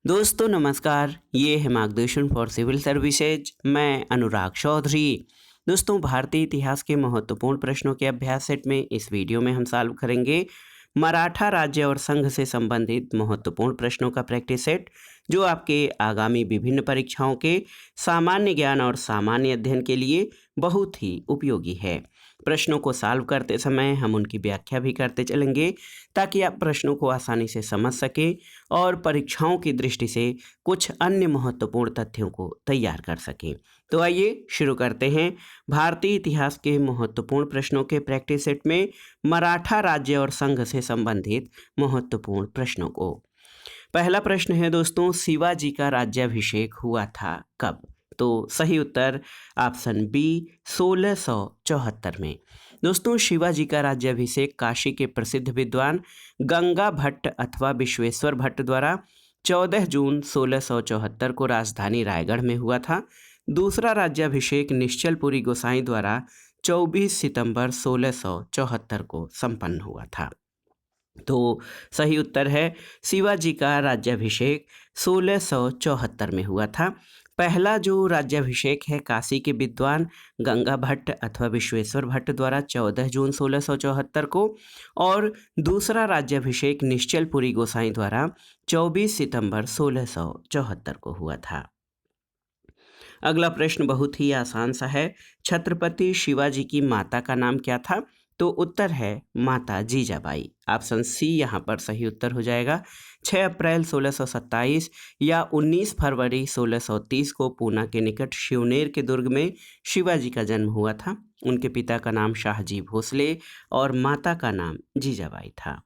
दोस्तों नमस्कार, ये है मार्गदर्शन फॉर सिविल सर्विसेज। मैं अनुराग चौधरी। दोस्तों, भारतीय इतिहास के महत्वपूर्ण प्रश्नों के अभ्यास सेट में इस वीडियो में हम सॉल्व करेंगे मराठा राज्य और संघ से संबंधित महत्वपूर्ण प्रश्नों का प्रैक्टिस सेट, जो आपके आगामी विभिन्न परीक्षाओं के सामान्य ज्ञान और सामान्य अध्ययन के लिए बहुत ही उपयोगी है। प्रश्नों को सॉल्व करते समय हम उनकी व्याख्या भी करते चलेंगे, ताकि आप प्रश्नों को आसानी से समझ सकें और परीक्षाओं की दृष्टि से कुछ अन्य महत्वपूर्ण तथ्यों को तैयार कर सकें। तो आइए शुरू करते हैं भारतीय इतिहास के महत्वपूर्ण प्रश्नों के प्रैक्टिस सेट में मराठा राज्य और संघ से संबंधित महत्वपूर्ण प्रश्नों को। पहला प्रश्न है दोस्तों, शिवाजी का राज्याभिषेक हुआ था कब? तो सही उत्तर ऑप्शन बी 1674 में। दोस्तों, शिवाजी का राज्याभिषेक काशी के प्रसिद्ध विद्वान गंगा भट्ट अथवा विश्वेश्वर भट्ट द्वारा 14 जून 1674 को राजधानी रायगढ़ में हुआ था। दूसरा राज्याभिषेक निश्चलपुरी गोसाई द्वारा 24 सितंबर 1674 को संपन्न हुआ था। तो सही उत्तर है शिवाजी का राज्याभिषेक 1674 में हुआ था। पहला जो राज्याभिषेक है काशी के विद्वान गंगा भट्ट अथवा विश्वेश्वर भट्ट द्वारा 14 जून 1674 को, और दूसरा राज्याभिषेक निश्चलपुरी गोसाई द्वारा 24 सितंबर 1674 को हुआ था। अगला प्रश्न बहुत ही आसान सा है। छत्रपति शिवाजी की माता का नाम क्या था? तो उत्तर है माता जीजाबाई। ऑप्शन सी यहाँ पर सही उत्तर हो जाएगा। 6 अप्रैल 1627 या 19 फरवरी 1630 को पूना के निकट शिवनेर के दुर्ग में शिवाजी का जन्म हुआ था। उनके पिता का नाम शाहजी भोसले और माता का नाम जीजाबाई था।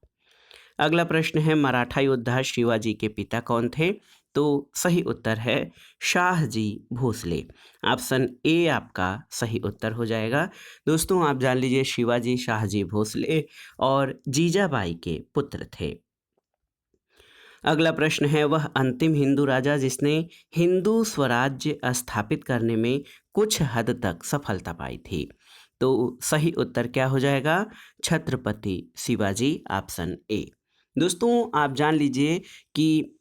अगला प्रश्न है, मराठा योद्धा शिवाजी के पिता कौन थे? तो सही उत्तर है शाहजी भोसले। ऑप्शन ए आपका सही उत्तर हो जाएगा। दोस्तों, आप जान लीजिए शिवाजी शाहजी भोसले और जीजाबाई के पुत्र थे। अगला प्रश्न है, वह अंतिम हिंदू राजा जिसने हिंदू स्वराज्य स्थापित करने में कुछ हद तक सफलता पाई थी। तो सही उत्तर क्या हो जाएगा? छत्रपति शिवाजी। Option A. दोस्तों, आप जान लीजिए कि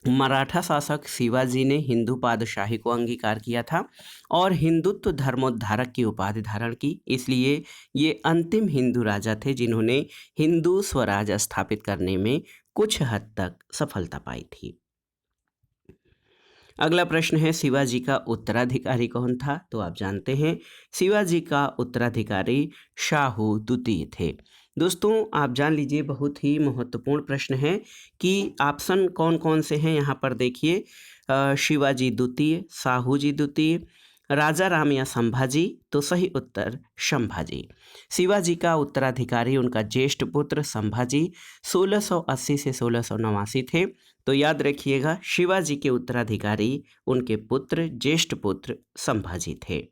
मराठा शासक शिवाजी ने हिंदू पादशाही को अंगीकार किया था और हिंदुत्व धर्मोद्धारक की उपाधि धारण की। इसलिए ये अंतिम हिंदू राजा थे जिन्होंने हिंदू स्वराज स्थापित करने में कुछ हद तक सफलता पाई थी। अगला प्रश्न है, शिवाजी का उत्तराधिकारी कौन था? तो आप जानते हैं शिवाजी का उत्तराधिकारी शाहू द्वितीय थे। दोस्तों, आप जान लीजिए बहुत ही महत्वपूर्ण प्रश्न है कि ऑप्शन कौन कौन से हैं यहाँ पर देखिए। शिवाजी द्वितीय, शाहू जी द्वितीय, राजा राम या संभाजी। तो सही उत्तर संभाजी। शिवाजी का उत्तराधिकारी उनका ज्येष्ठ पुत्र संभाजी 1680 से 1689 थे। तो याद रखिएगा, शिवाजी के उत्तराधिकारी उनके पुत्र ज्येष्ठ पुत्र संभाजी थे।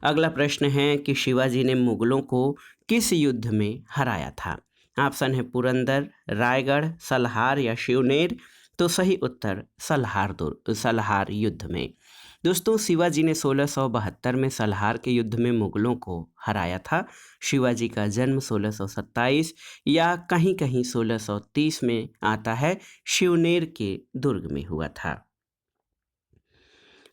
अगला प्रश्न है कि शिवाजी ने मुगलों को किस युद्ध में हराया था? ऑप्शन है पुरंदर, रायगढ़, सलहार या शिवनेर। तो सही उत्तर सलहार युद्ध में। दोस्तों, शिवाजी ने 1672 में सलहार के युद्ध में मुगलों को हराया था। शिवाजी का जन्म 1627 या कहीं कहीं 1630 में आता है, शिवनेर के दुर्ग में हुआ था।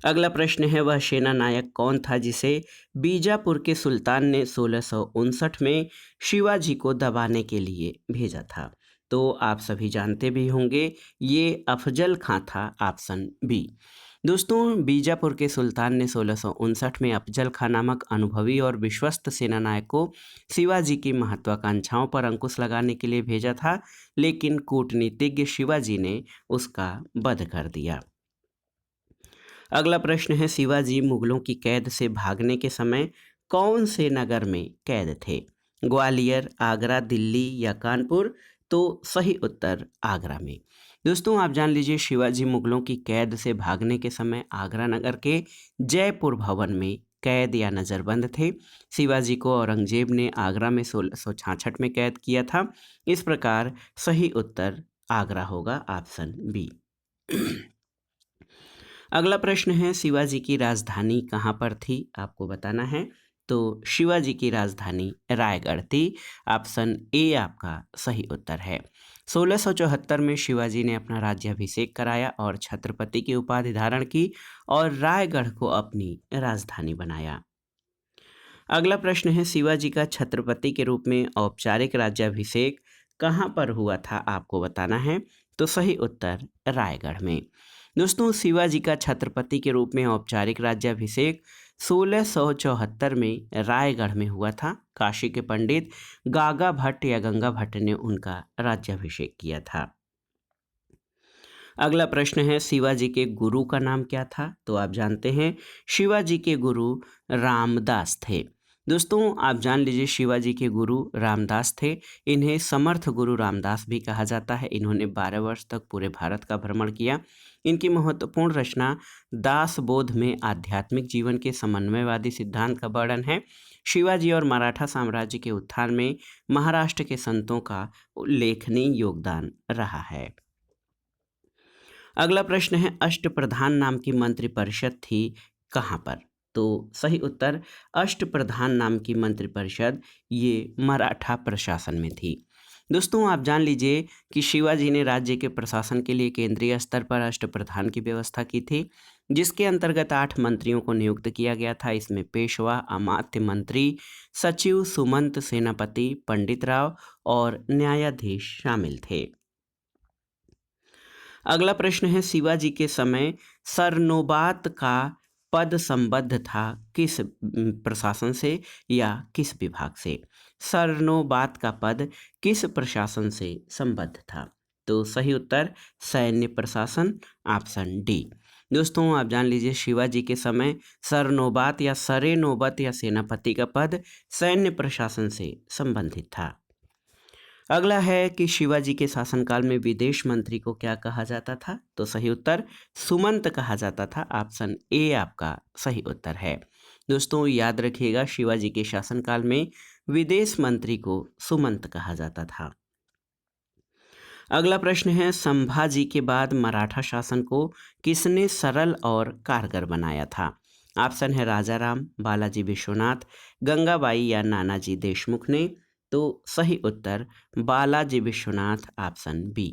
अगला प्रश्न है, वह सेना नायक कौन था जिसे बीजापुर के सुल्तान ने 1659 में शिवाजी को दबाने के लिए भेजा था? तो आप सभी जानते भी होंगे, ये अफजल खां था। Option B. दोस्तों, बीजापुर के सुल्तान ने 1659 में अफजल खां नामक अनुभवी और विश्वस्त सेनानायक को शिवाजी की महत्वाकांक्षाओं पर अंकुश लगाने के लिए भेजा था, लेकिन कूटनीतिज्ञ शिवाजी ने उसका वध कर दिया। अगला प्रश्न है, शिवाजी मुगलों की कैद से भागने के समय कौन से नगर में कैद थे? ग्वालियर, आगरा, दिल्ली या कानपुर? तो सही उत्तर आगरा में। दोस्तों, आप जान लीजिए शिवाजी मुगलों की कैद से भागने के समय आगरा नगर के जयपुर भवन में कैद या नज़रबंद थे। शिवाजी को औरंगजेब ने आगरा में 1666 में कैद किया था। इस प्रकार सही उत्तर आगरा होगा। Option B. अगला प्रश्न है, शिवाजी की राजधानी कहाँ पर थी? आपको बताना है। तो शिवाजी की राजधानी रायगढ़ थी। ऑप्शन ए आपका सही उत्तर है। 1674 में शिवाजी ने अपना राज्याभिषेक कराया और छत्रपति की उपाधि धारण की और रायगढ़ को अपनी राजधानी बनाया। अगला प्रश्न है, शिवाजी का छत्रपति के रूप में औपचारिक राज्याभिषेक कहाँ पर हुआ था, आपको बताना है। तो सही उत्तर रायगढ़ में। दोस्तों, शिवाजी का छत्रपति के रूप में औपचारिक राज्याभिषेक 1674 में रायगढ़ में हुआ था। काशी के पंडित गागा भट्ट या गंगा भट्ट ने उनका राज्याभिषेक किया था। अगला प्रश्न है, शिवाजी के गुरु का नाम क्या था। तो आप जानते हैं शिवाजी के गुरु रामदास थे। दोस्तों, आप जान लीजिए शिवाजी के गुरु रामदास थे। इन्हें समर्थ गुरु रामदास भी कहा जाता है। इन्होंने 12 वर्ष तक पूरे भारत का भ्रमण किया। इनकी महत्वपूर्ण रचना दास बोध में आध्यात्मिक जीवन के समन्वयवादी सिद्धांत का वर्णन है। शिवाजी और मराठा साम्राज्य के उत्थान में महाराष्ट्र के संतों का उल्लेखनीय योगदान रहा है। अगला प्रश्न है, अष्टप्रधान नाम की मंत्रिपरिषद थी कहाँ पर। तो सही उत्तर अष्टप्रधान नाम की मंत्रिपरिषद ये मराठा प्रशासन में थी। दोस्तों, आप जान लीजिए कि शिवाजी ने राज्य के प्रशासन के लिए केंद्रीय स्तर पर अष्टप्रधान की व्यवस्था की थी, जिसके अंतर्गत 8 मंत्रियों को नियुक्त किया गया था। इसमें पेशवा, अमात्य मंत्री, सचिव, सुमंत, सेनापति, पंडित राव और न्यायाधीश शामिल थे। अगला प्रश्न है, शिवाजी के समय सरनोबात का पद संबद्ध था किस प्रशासन से या किस विभाग से। सरनोबात का पद किस प्रशासन से संबद्ध था। तो सही उत्तर सैन्य प्रशासन, ऑप्शन डी। दोस्तों, आप जान लीजिए शिवाजी के समय सरनोबात या सरे नौबत या सेनापति का पद सैन्य प्रशासन से संबंधित था। अगला है कि शिवाजी के शासनकाल में विदेश मंत्री को क्या कहा जाता था। तो सही उत्तर सुमंत कहा जाता था। ऑप्शन ए आपका सही उत्तर है। दोस्तों, याद रखिएगा शिवाजी के शासनकाल में विदेश मंत्री को सुमंत कहा जाता था। अगला प्रश्न है, संभाजी के बाद मराठा शासन को किसने सरल और कारगर बनाया था। ऑप्शन है राजाराम, बालाजी विश्वनाथ, गंगाबाई या नानाजी देशमुख ने। तो सही उत्तर बालाजी विश्वनाथ, ऑप्शन बी।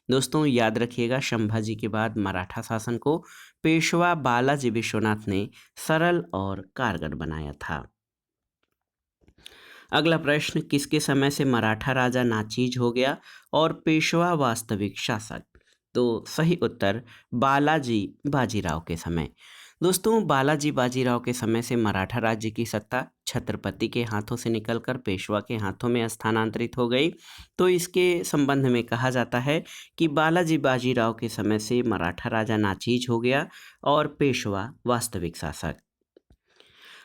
दोस्तों, याद रखिएगा संभाजी के बाद मराठा शासन को पेशवा बालाजी विश्वनाथ ने सरल और कारगर बनाया था। अगला प्रश्न, किसके समय से मराठा राजा नाचीज हो गया और पेशवा वास्तविक शासक। तो सही उत्तर बालाजी बाजीराव के समय। दोस्तों, बालाजी बाजीराव के समय से मराठा राज्य की सत्ता छत्रपति के हाथों से निकलकर पेशवा के हाथों में स्थानांतरित हो गई। तो इसके संबंध में कहा जाता है कि बालाजी बाजीराव के समय से मराठा राजा नाचीज हो गया और पेशवा वास्तविक शासक।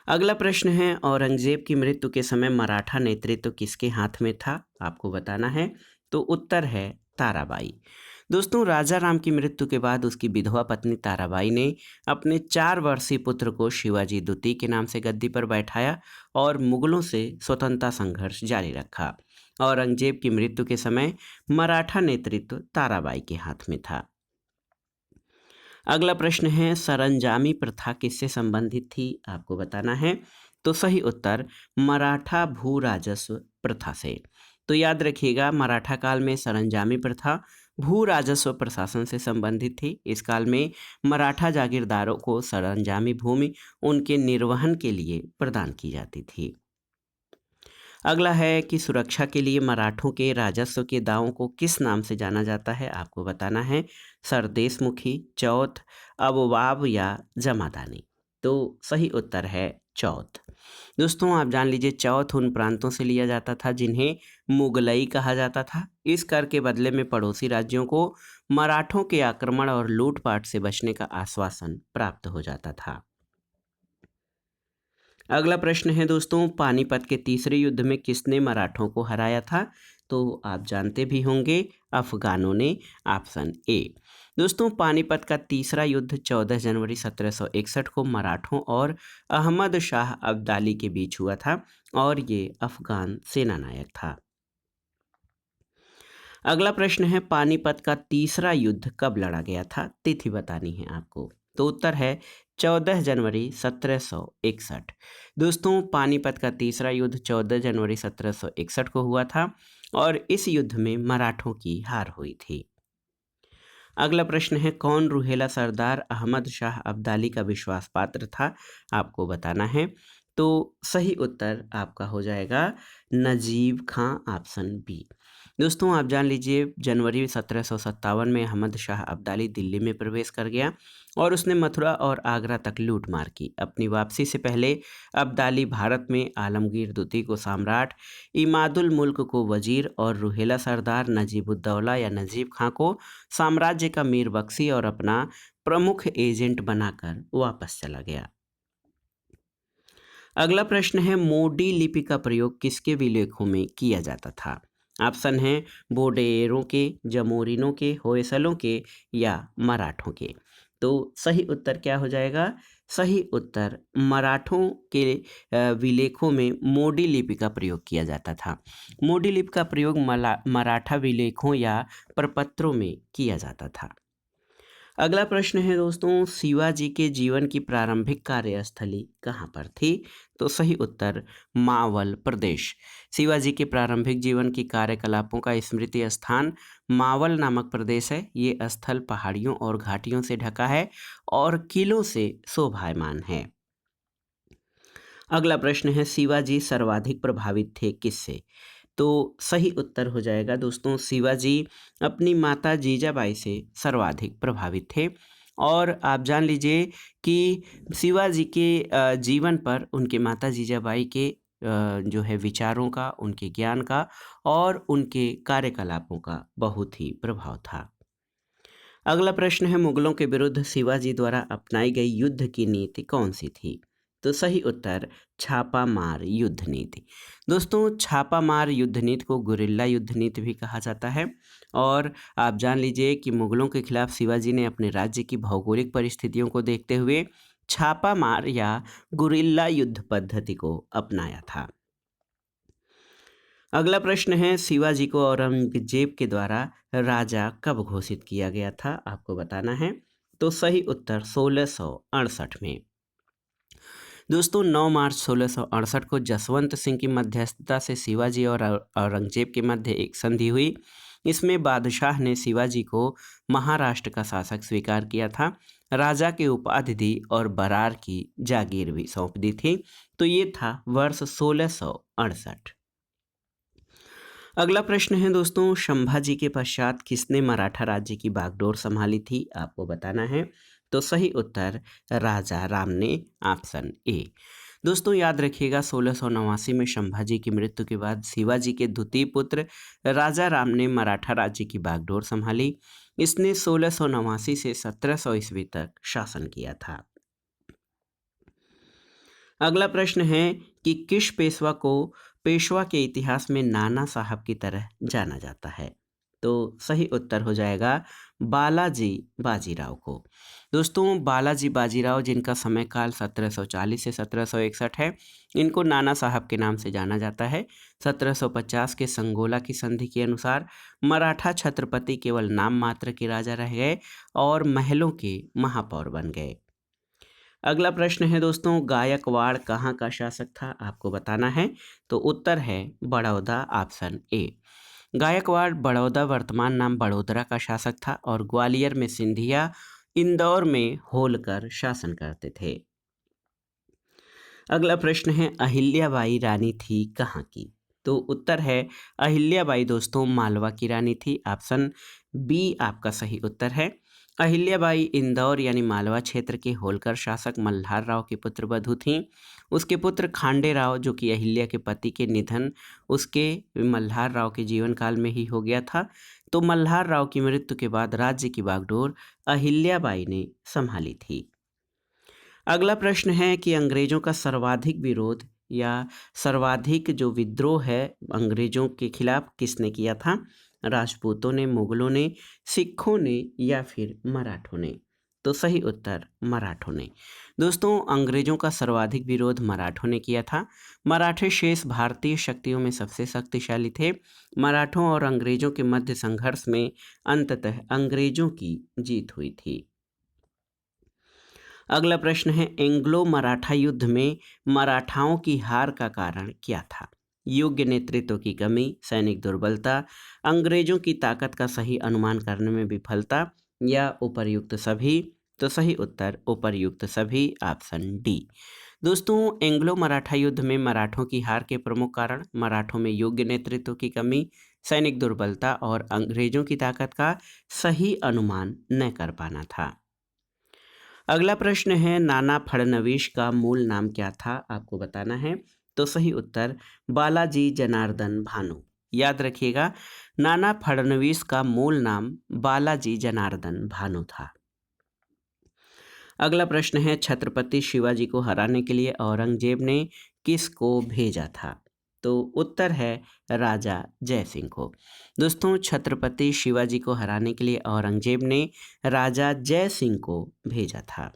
अगला प्रश्न है, औरंगजेब की मृत्यु के समय मराठा नेतृत्व किसके हाथ में था, आपको बताना है। तो उत्तर है ताराबाई। दोस्तों, राजा राम की मृत्यु के बाद उसकी विधवा पत्नी ताराबाई ने अपने 4 वर्षीय पुत्र को शिवाजी द्वितीय के नाम से गद्दी पर बैठाया और मुगलों से स्वतंत्रता संघर्ष जारी रखा। औरंगजेब की मृत्यु के समय मराठा नेतृत्व ताराबाई के हाथ में था। अगला प्रश्न है, सरंजामी प्रथा किससे संबंधित थी, आपको बताना है। तो सही उत्तर मराठा भू राजस्व प्रथा से। तो याद रखिएगा मराठा काल में सरंजामी प्रथा भू राजस्व प्रशासन से संबंधित थी। इस काल में मराठा जागीरदारों को सरंजामी भूमि उनके निर्वहन के लिए प्रदान की जाती थी। अगला है कि सुरक्षा के लिए मराठों के राजस्व के दावों को किस नाम से जाना जाता है, आपको बताना है। सरदेशमुखी, चौथ, अबवाब या जमादानी। तो सही उत्तर है चौथ। दोस्तों, आप जान लीजिए चौथ उन प्रांतों से लिया जाता था जिन्हें मुगलई कहा जाता था। इस कर के बदले में पड़ोसी राज्यों को मराठों के आक्रमण और लूटपाट से बचने का आश्वासन प्राप्त हो जाता था। अगला प्रश्न है दोस्तों, पानीपत के तीसरे युद्ध में किसने मराठों को हराया था। तो आप जानते भी होंगे अफगानों ने, ऑप्शन ए। दोस्तों, पानीपत का तीसरा युद्ध 14 जनवरी 1761 को मराठों और अहमद शाह अब्दाली के बीच हुआ था और ये अफगान सेनानायक था। अगला प्रश्न है, पानीपत का तीसरा युद्ध कब लड़ा गया था, तिथि बतानी है आपको। तो उत्तर है 14 जनवरी 1761। दोस्तों, पानीपत का तीसरा युद्ध 14 जनवरी 1761 को हुआ था और इस युद्ध में मराठों की हार हुई थी। अगला प्रश्न है, कौन रूहेला सरदार अहमद शाह अब्दाली का विश्वास पात्र था? आपको बताना है। तो सही उत्तर आपका हो जाएगा नजीब खां, ऑप्शन बी। दोस्तों आप जान लीजिए, जनवरी 1757 में अहमद शाह अब्दाली दिल्ली में प्रवेश कर गया और उसने मथुरा और आगरा तक लूट मार की। अपनी वापसी से पहले अब्दाली भारत में आलमगीर द्वितीय को सम्राट, इमादुल मुल्क को वजीर और रूहेला सरदार नजीबुद्दौला या नजीब खां को साम्राज्य का मीर बख्शी और अपना प्रमुख एजेंट बनाकर वापस चला गया। अगला प्रश्न है, मोडी लिपि का प्रयोग किसके विलेखों में किया जाता था? ऑप्शन है बोडेयरों के, जमोरिनों के, होयसलों के या मराठों के। तो सही उत्तर क्या हो जाएगा? सही उत्तर मराठों के विलेखों में मोडी लिपि का प्रयोग किया जाता था। मोडी लिपि का प्रयोग मराठा विलेखों या प्रपत्रों में किया जाता था। अगला प्रश्न है दोस्तों, शिवाजी के जीवन की प्रारंभिक कार्यस्थली कहाँ पर थी? तो सही उत्तर मावल प्रदेश। शिवाजी के प्रारंभिक जीवन की कार्यकलापों का स्मृति स्थान मावल नामक प्रदेश है। ये स्थल पहाड़ियों और घाटियों से ढका है और किलों से शोभायमान है। अगला प्रश्न है, शिवाजी सर्वाधिक प्रभावित थे किससे? तो सही उत्तर हो जाएगा दोस्तों, शिवाजी अपनी माता जीजाबाई से सर्वाधिक प्रभावित थे। और आप जान लीजिए कि शिवाजी के जीवन पर उनके माता जीजाबाई के जो है विचारों का, उनके ज्ञान का और उनके कार्यकलापों का बहुत ही प्रभाव था। अगला प्रश्न है, मुगलों के विरुद्ध शिवाजी द्वारा अपनाई गई युद्ध की नीति कौन सी थी? तो सही उत्तर छापा मार युद्ध नीति। दोस्तों छापा मार युद्ध नीति को गुरिल्ला युद्ध नीति भी कहा जाता है। और आप जान लीजिए कि मुगलों के खिलाफ शिवाजी ने अपने राज्य की भौगोलिक परिस्थितियों को देखते हुए छापा मार या गुरिल्ला युद्ध पद्धति को अपनाया था। अगला प्रश्न है, शिवाजी को औरंगजेब के द्वारा राजा कब घोषित किया गया था? आपको बताना है। तो सही उत्तर 1668 में। दोस्तों 9 मार्च 1668 को जसवंत सिंह की मध्यस्थता से शिवाजी और औरंगजेब के मध्य एक संधि हुई। इसमें बादशाह ने शिवाजी को महाराष्ट्र का शासक स्वीकार किया था, राजा की उपाधि दी और बरार की जागीर भी सौंप दी थी। तो ये था वर्ष 1668। अगला प्रश्न है दोस्तों, संभाजी के पश्चात किसने मराठा राज्य की बागडोर संभाली थी? आपको बताना है। तो सही उत्तर राजा राम ने, ऑप्शन ए। दोस्तों याद रखिएगा, 1689 में संभाजी की मृत्यु के बाद शिवाजी के द्वितीय पुत्र राजा राम ने मराठा राज्य की बागडोर संभाली। इसने 1689 से 1700 ईस्वी तक शासन किया था। अगला प्रश्न है कि किस पेशवा को पेशवा के इतिहास में नाना साहब की तरह जाना जाता है? तो सही उत्तर हो जाएगा बालाजी बाजीराव को। दोस्तों बालाजी बाजीराव, जिनका समय काल 1740 से 1761 है, इनको नाना साहब के नाम से जाना जाता है। 1750 के संगोला की संधि के अनुसार मराठा छत्रपति केवल नाम मात्र के राजा रह गए और महलों के महापौर बन गए। अगला प्रश्न है दोस्तों, गायकवाड़ कहाँ का शासक था? आपको बताना है। तो उत्तर है बड़ौदा, ऑप्शन ए। गायकवाड़ बड़ौदा, वर्तमान नाम बड़ोदरा का शासक था और ग्वालियर में सिंधिया, इंदौर में होलकर शासन करते थे। अगला प्रश्न है, अहिल्याबाई रानी थी कहाँ की? तो उत्तर है अहिल्याबाई दोस्तों मालवा की रानी थी, ऑप्शन बी आपका सही उत्तर है। अहिल्याबाई इंदौर यानी मालवा क्षेत्र के होलकर शासक मल्हार राव की पुत्र वधू थीं। उसके पुत्र खांडे राव, जो कि अहिल्या के पति के निधन उसके मल्हार राव के जीवन काल में ही हो गया था, तो मल्हार राव की मृत्यु के बाद राज्य की बागडोर अहिल्याबाई ने संभाली थी। अगला प्रश्न है कि अंग्रेजों का सर्वाधिक विरोध या सर्वाधिक जो विद्रोह है अंग्रेजों के खिलाफ किसने किया था? राजपूतों ने, मुगलों ने, सिखों ने या फिर मराठों ने? तो सही उत्तर मराठों ने। दोस्तों अंग्रेजों का सर्वाधिक विरोध मराठों ने किया था। मराठे शेष भारतीय शक्तियों में सबसे शक्तिशाली थे। मराठों और अंग्रेजों के मध्य संघर्ष में अंततः अंग्रेजों की जीत हुई थी। अगला प्रश्न है, एंग्लो मराठा युद्ध में मराठाओं की हार का कारण क्या था? योग्य नेतृत्व की कमी, सैनिक दुर्बलता, अंग्रेजों की ताकत का सही अनुमान करने में विफलता या उपर्युक्त सभी। तो सही उत्तर उपर्युक्त सभी, ऑप्शन डी। दोस्तों, एंग्लो मराठा युद्ध में मराठों की हार के प्रमुख कारण मराठों में योग्य नेतृत्व की कमी, सैनिक दुर्बलता और अंग्रेजों की ताकत का सही अनुमान न कर पाना था। अगला प्रश्न है, नाना फडणवीस का मूल नाम क्या था, आपको बताना है। तो सही उत्तर बालाजी जनार्दन भानु। याद रखिएगा, नाना फडणवीस का मूल नाम बालाजी जनार्दन भानु था। अगला प्रश्न है, छत्रपति शिवाजी को हराने के लिए औरंगजेब ने किसको भेजा था। तो उत्तर है राजा जयसिंह को। दोस्तों, छत्रपति शिवाजी को हराने के लिए औरंगजेब ने राजा जयसिंह को भेजा था।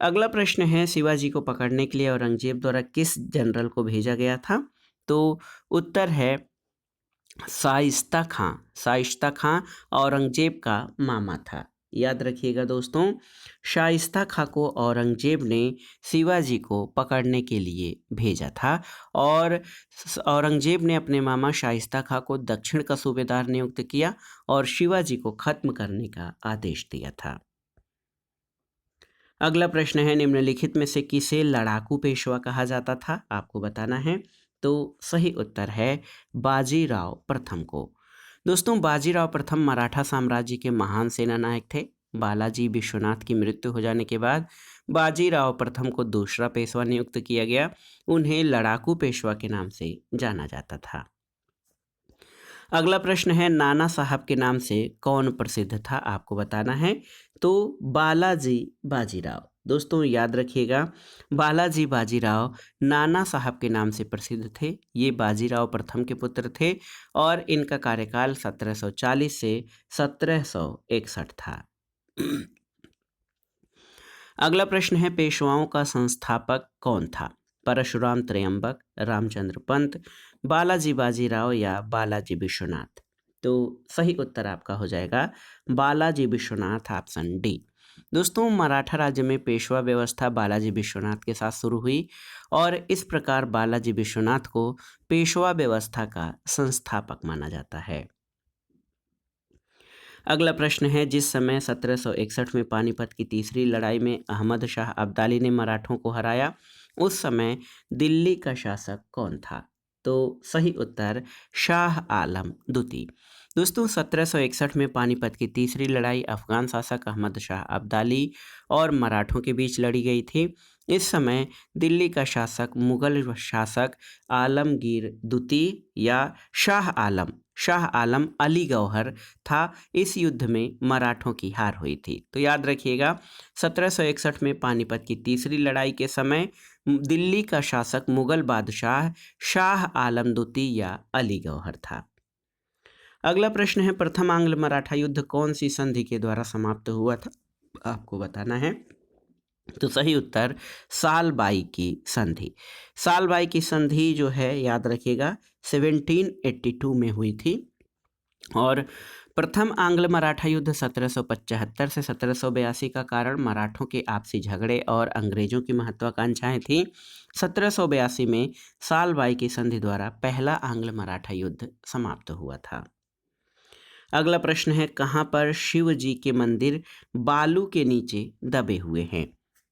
अगला प्रश्न है, शिवाजी को पकड़ने के लिए औरंगजेब द्वारा किस जनरल को भेजा गया था। तो उत्तर है शाइस्ता खां। शाइस्ता खां औरंगजेब का मामा था। याद रखिएगा दोस्तों, शाइस्ता खां को औरंगजेब ने शिवाजी को पकड़ने के लिए भेजा था और औरंगजेब ने अपने मामा शाइस्ता खां को दक्षिण का सूबेदार नियुक्त किया और शिवाजी को खत्म करने का आदेश दिया था। अगला प्रश्न है, निम्नलिखित में से किसे लड़ाकू पेशवा कहा जाता था, आपको बताना है। तो सही उत्तर है बाजीराव प्रथम को। दोस्तों, बाजीराव प्रथम मराठा साम्राज्य के महान सेनानायक थे। बालाजी विश्वनाथ की मृत्यु हो जाने के बाद बाजीराव प्रथम को दूसरा पेशवा नियुक्त किया गया। उन्हें लड़ाकू पेशवा के नाम से जाना जाता था। अगला प्रश्न है, नाना साहब के नाम से कौन प्रसिद्ध था, आपको बताना है। तो बालाजी बाजीराव। दोस्तों, याद रखिएगा, बालाजी बाजीराव नाना साहब के नाम से प्रसिद्ध थे। ये बाजीराव प्रथम के पुत्र थे और इनका कार्यकाल 1740 से 1761 था। अगला प्रश्न है, पेशवाओं का संस्थापक कौन था। परशुराम त्रयंबक, रामचंद्र पंत, बालाजी बाजीराव या बालाजी विश्वनाथ। तो सही उत्तर आपका हो जाएगा बालाजी विश्वनाथ, ऑप्शन डी। दोस्तों, मराठा राज्य में पेशवा व्यवस्था बालाजी विश्वनाथ के साथ शुरू हुई और इस प्रकार बालाजी विश्वनाथ को पेशवा व्यवस्था का संस्थापक माना जाता है। अगला प्रश्न है, जिस समय 1761 में पानीपत की तीसरी लड़ाई में अहमद शाह अब्दाली ने मराठों को हराया, उस समय दिल्ली का शासक कौन था। तो सही उत्तर शाह आलम द्वितीय। दोस्तों, 1761 में पानीपत की तीसरी लड़ाई अफगान शासक अहमद शाह अब्दाली और मराठों के बीच लड़ी गई थी। इस समय दिल्ली का शासक मुगल शासक आलमगीर द्वितीय या शाह आलम अली गौहर था। इस युद्ध में मराठों की हार हुई थी। तो याद रखिएगा, 1761 में पानीपत की तीसरी लड़ाई के समय दिल्ली का शासक मुगल बादशाह शाह आलम द्वितीय या अली गौहर था। अगला प्रश्न है, प्रथम आंग्ल मराठा युद्ध कौन सी संधि के द्वारा समाप्त हुआ था, आपको बताना है। तो सही उत्तर सालबाई की संधि। सालबाई की संधि जो है, याद रखिएगा, 1782 में हुई थी और प्रथम आंग्ल मराठा युद्ध 1775 से 1782 का कारण मराठों के आपसी झगड़े और अंग्रेजों की महत्वाकांक्षाएं थी। 1782 में सालबाई की संधि द्वारा पहला आंग्ल मराठा युद्ध समाप्त हुआ था। अगला प्रश्न है, कहाँ पर शिव जी के मंदिर बालू के नीचे दबे हुए हैं।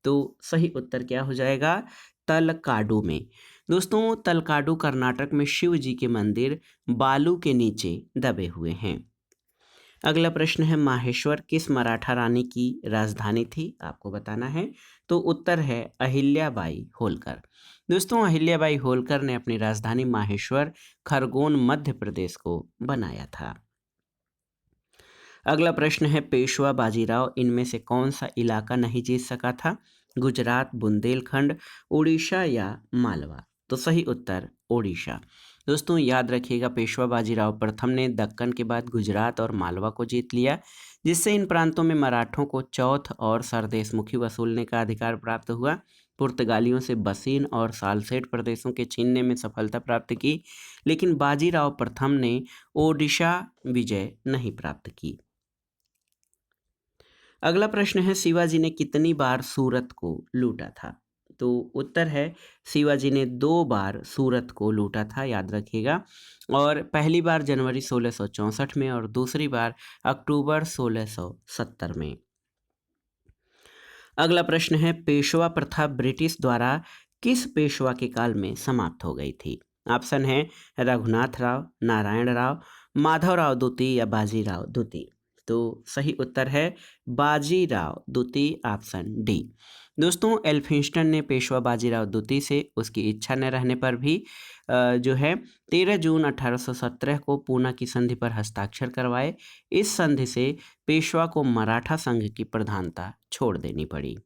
तो सही उत्तर क्या हो जाएगा, तलकाडू में। दोस्तों, तलकाडू कर्नाटक में शिव जी के मंदिर बालू के नीचे दबे हुए हैं। अगला प्रश्न है, माहेश्वर किस मराठा रानी की राजधानी थी, आपको बताना है। तो उत्तर है अहिल्याबाई होलकर। दोस्तों, अहिल्याबाई होलकर ने अपनी राजधानी माहेश्वर खरगोन मध्य प्रदेश को बनाया था। अगला प्रश्न है, पेशवा बाजीराव इनमें से कौन सा इलाका नहीं जीत सका था। गुजरात, बुंदेलखंड, उड़ीसा या मालवा। तो सही उत्तर ओडिशा। दोस्तों, याद रखिएगा, पेशवा बाजीराव प्रथम ने दक्कन के बाद गुजरात और मालवा को जीत लिया, जिससे इन प्रांतों में मराठों को चौथ और सरदेशमुखी वसूलने का अधिकार प्राप्त हुआ। पुर्तगालियों से बसीन और सालसेट प्रदेशों के छीनने में सफलता प्राप्त की, लेकिन बाजीराव प्रथम ने ओडिशा विजय नहीं प्राप्त की। अगला प्रश्न है, शिवाजी ने कितनी बार सूरत को लूटा था। तो उत्तर है शिवाजी ने 2 बार सूरत को लूटा था, याद रखिएगा। और पहली बार जनवरी 1664 में और दूसरी बार अक्टूबर 1670 में। अगला प्रश्न है, पेशवा प्रथा ब्रिटिश द्वारा किस पेशवा के काल में समाप्त हो गई थी? ऑप्शन है रघुनाथ राव, नारायण राव, माधवराव द्वितीय या बाजीराव द्वितीय। तो सही उत्तर है बाजीराव द्वितीय, ऑप्शन डी। दोस्तों, एल्फिंस्टन ने पेशवा बाजीराव द्वितीय से उसकी इच्छा न रहने पर भी जो है 13 जून 1817 को पूना की संधि पर हस्ताक्षर करवाए। इस संधि से पेशवा को मराठा संघ की प्रधानता छोड़ देनी पड़ी।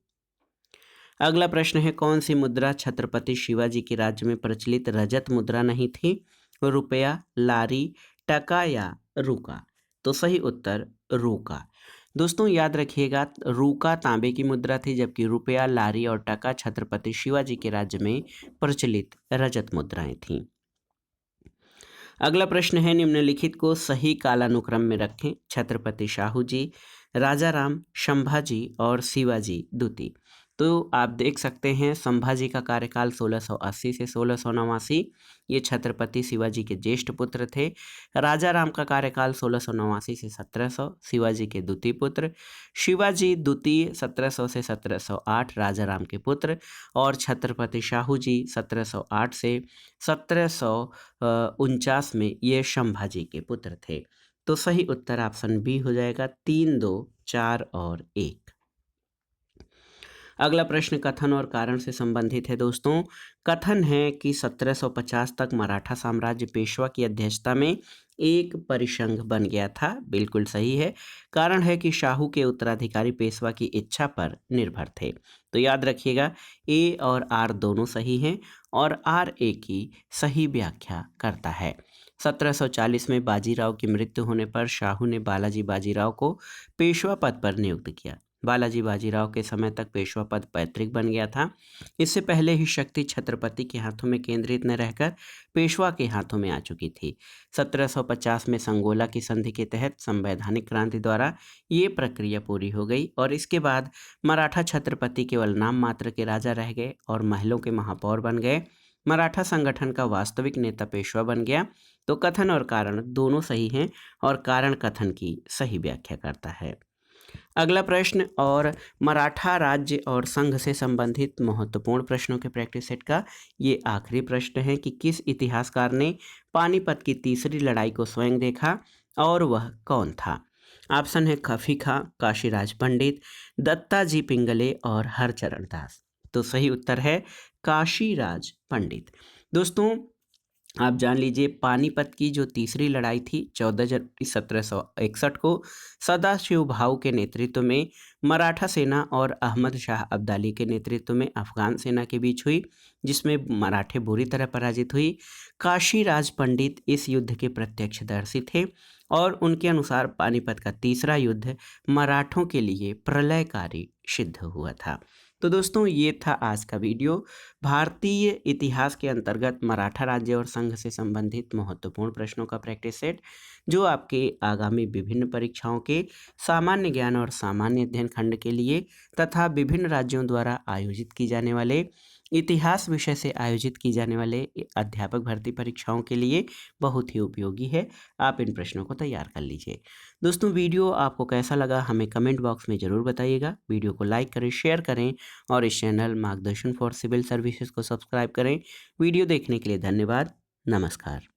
अगला प्रश्न है, कौन सी मुद्रा छत्रपति शिवाजी के राज्य में प्रचलित रजत मुद्रा नहीं थी? रुपया, लारी, टका या रूका? तो सही उत्तर रूका। दोस्तों, याद रखिएगा, रूका तांबे की मुद्रा थी, जबकि रुपया, लारी और टका छत्रपति शिवाजी के राज्य में प्रचलित रजत मुद्राएं थीं। अगला प्रश्न है, निम्नलिखित को सही कालानुक्रम में रखें। छत्रपति शाहू जी, राजा राम, संभाजी और शिवाजी द्वितीय। तो आप देख सकते हैं, संभाजी का कार्यकाल 1680 से 1689, ये छत्रपति शिवाजी के ज्येष्ठ पुत्र थे। राजा राम का कार्यकाल 1689 से 1700, शिवाजी के द्वितीय पुत्र। शिवाजी द्वितीय 1700 से 1708, राजा राम के पुत्र। और छत्रपति शाहू जी 1708 से 1749 में ये संभाजी के पुत्र थे। तो सही उत्तर ऑप्शन बी हो जाएगा, 3, 2, 4 और 1। अगला प्रश्न कथन और कारण से संबंधित है दोस्तों। कथन है कि 1750 तक मराठा साम्राज्य पेशवा की अध्यक्षता में एक परिसंघ बन गया था। बिल्कुल सही है। कारण है कि शाहू के उत्तराधिकारी पेशवा की इच्छा पर निर्भर थे। तो याद रखिएगा, ए और आर दोनों सही हैं और आर ए की सही व्याख्या करता है। 1740 में बाजीराव की मृत्यु होने पर शाहू ने बालाजी बाजीराव को पेशवा पद पर नियुक्त किया। बालाजी बाजीराव के समय तक पेशवा पद पैतृक बन गया था। इससे पहले ही शक्ति छत्रपति के हाथों में केंद्रित न रहकर पेशवा के हाथों में आ चुकी थी। 1750 में संगोला की संधि के तहत संवैधानिक क्रांति द्वारा ये प्रक्रिया पूरी हो गई और इसके बाद मराठा छत्रपति केवल नाम मात्र के राजा रह गए और महलों के महापौर बन गए। मराठा संगठन का वास्तविक नेता पेशवा बन गया। तो कथन और कारण दोनों सही हैं और कारण कथन की सही व्याख्या करता है। अगला प्रश्न और मराठा राज्य और संघ से संबंधित महत्वपूर्ण प्रश्नों के प्रैक्टिस सेट का ये आखिरी प्रश्न है कि किस इतिहासकार ने पानीपत की तीसरी लड़ाई को स्वयं देखा और वह कौन था? ऑप्शन है खफी खां, काशीराज पंडित, दत्ताजी पिंगले और हरचरण दास। तो सही उत्तर है काशीराज पंडित। दोस्तों, आप जान लीजिए, पानीपत की जो तीसरी लड़ाई थी 14 जनवरी 1761 को सदाशिव भाऊ के नेतृत्व में मराठा सेना और अहमद शाह अब्दाली के नेतृत्व में अफगान सेना के बीच हुई, जिसमें मराठे बुरी तरह पराजित हुई। काशीराज पंडित इस युद्ध के प्रत्यक्षदर्शी थे और उनके अनुसार पानीपत का तीसरा युद्ध मराठों के लिए प्रलयकारी सिद्ध हुआ था। तो दोस्तों, ये था आज का वीडियो। भारतीय इतिहास के अंतर्गत मराठा राज्य और संघ से संबंधित महत्वपूर्ण प्रश्नों का प्रैक्टिस सेट, जो आपके आगामी विभिन्न परीक्षाओं के सामान्य ज्ञान और सामान्य अध्ययन खंड के लिए तथा विभिन्न राज्यों द्वारा आयोजित की जाने वाले इतिहास विषय से आयोजित की जाने वाले अध्यापक भर्ती परीक्षाओं के लिए बहुत ही उपयोगी है। आप इन प्रश्नों को तैयार कर लीजिए। दोस्तों, वीडियो आपको कैसा लगा हमें कमेंट बॉक्स में ज़रूर बताइएगा। वीडियो को लाइक करें, शेयर करें और इस चैनल मार्गदर्शन फॉर सिविल सर्विसेज को सब्सक्राइब करें। वीडियो देखने के लिए धन्यवाद। नमस्कार।